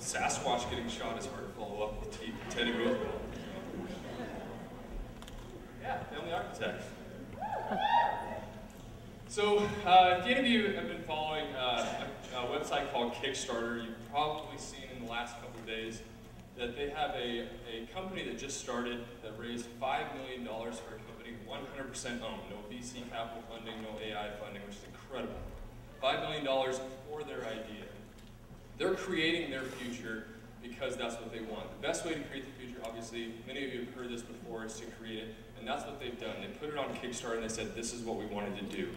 Sasquatch getting shot is hard to follow up with Teddy Roosevelt. Yeah, family architect. So, if any of you have been following a website called Kickstarter, you've probably seen in the last couple of days that they have a company that just started that raised $5 million for a company 100% owned. No VC capital funding, no AI funding, which is incredible. $5 million for their idea. They're creating their future because that's what they want. The best way to create the future, obviously, many of you have heard this before, is to create it, and that's what they've done. They put it on Kickstarter and they said, this is what we wanted to do.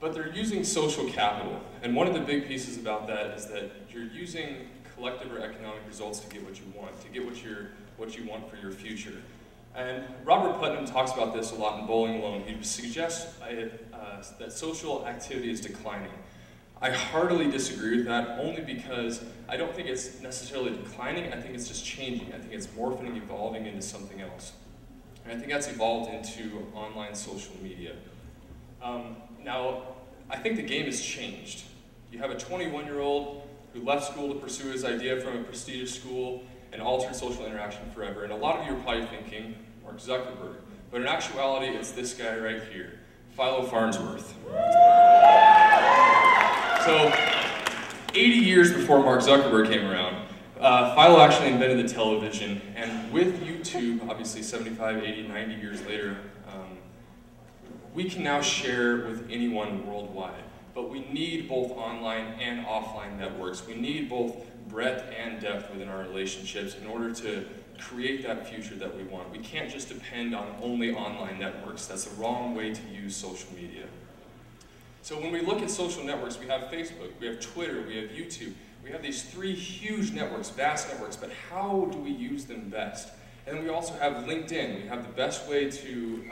But they're using social capital, and one of the big pieces about that is that you're using collective or economic results to get what you want, to get what you want for your future. And Robert Putnam talks about this a lot in Bowling Alone. He suggests that social activity is declining. I heartily disagree with that, only because I don't think it's necessarily declining. I think it's just changing. I think it's morphing and evolving into something else. And I think that's evolved into online social media. Now, I think the game has changed. You have a 21-year-old who left school to pursue his idea from a prestigious school and altered social interaction forever. And a lot of you are probably thinking, Mark Zuckerberg. But in actuality, it's this guy right here, Philo Farnsworth. So, 80 years before Mark Zuckerberg came around, Philo actually invented the television. And with YouTube, obviously 75, 80, 90 years later, we can now share with anyone worldwide. But we need both online and offline networks. We need both breadth and depth within our relationships in order to create that future that we want. We can't just depend on only online networks. That's the wrong way to use social media. So when we look at social networks, we have Facebook, we have Twitter, we have YouTube. We have these three huge networks, vast networks, but how do we use them best? And then we also have LinkedIn. We have the best way to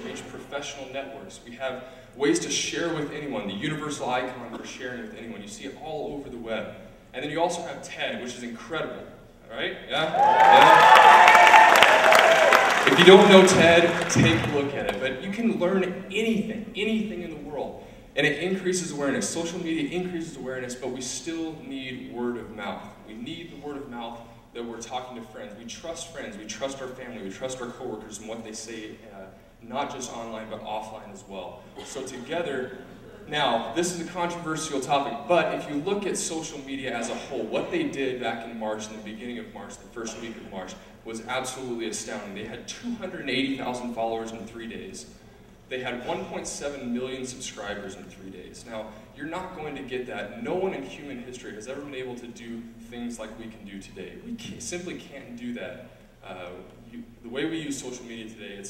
reach professional networks. We have ways to share with anyone, the universal icon for sharing with anyone. You see it all over the web. And then you also have TED, which is incredible. All right? Yeah? Yeah? If you don't know TED, take a look at it. But you can learn anything in the world. And it increases awareness. Social media increases awareness, but we still need word of mouth. We need the word of mouth that we're talking to friends. We trust friends, we trust our family, we trust our coworkers and what they say, not just online, but offline as well. So together, now, this is a controversial topic, but if you look at social media as a whole, what they did back in March, in the beginning of March, the first week of March, was absolutely astounding. They had 280,000 followers in 3 days. They had 1.7 million subscribers in 3 days. Now, you're not going to get that. No one in human history has ever been able to do things like we can do today. We simply can't do that. The way we use social media today,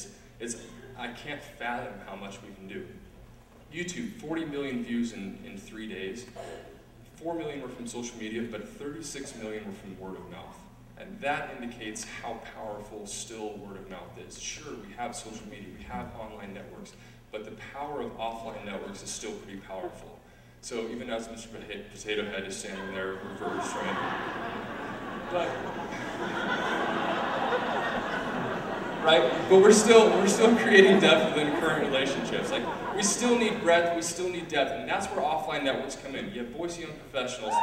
I can't fathom how much we can do. YouTube, 40 million views in 3 days. 4 million were from social media, but 36 million were from word of mouth. And that indicates how powerful still word of mouth is. Sure, we have social media, we have online networks, but the power of offline networks is still pretty powerful. So even as Mr. Potato Head is standing there reversed, right? But we're still creating depth within current relationships. Like, we still need breadth, we still need depth, and that's where offline networks come in. You have Boise Young Professionals,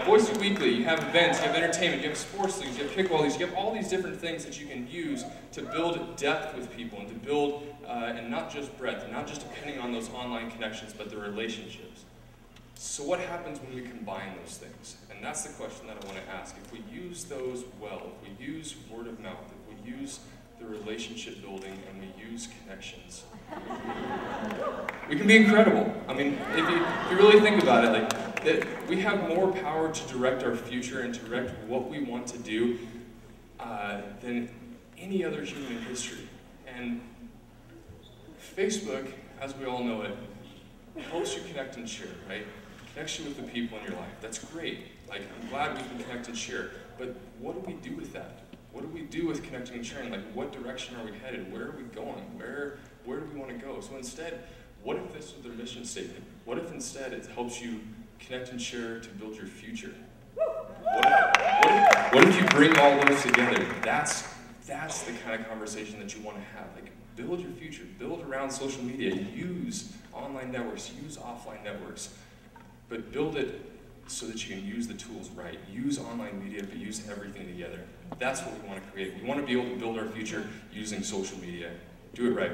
Boise Weekly, you have events, you have entertainment, you have sports leagues, you have kickball leagues, you have all these different things that you can use to build depth with people and to build, and not just breadth, and not just depending on those online connections, but the relationships. So what happens when we combine those things? And that's the question that I want to ask. If we use those well, if we use word of mouth, if we use the relationship building, and we use connections, we can be incredible. I mean, if you really think about it, like, that we have more power to direct our future and to direct what we want to do than any other human in history. And Facebook, as we all know it, helps you connect and share, right? Connects you with the people in your life. That's great. Like, I'm glad we can connect and share. But what do we do with that? What do we do with connecting and sharing? Like, what direction are we headed? Where are we going? Where do we want to go? So instead, what if this was their mission statement? What if instead it helps you connect and share to build your future? What if you bring all those together? That's the kind of conversation that you want to have. Like, build your future. Build around social media. Use online networks. Use offline networks. But build it so that you can use the tools right. Use online media, but use everything together. That's what we want to create. We want to be able to build our future using social media. Do it right.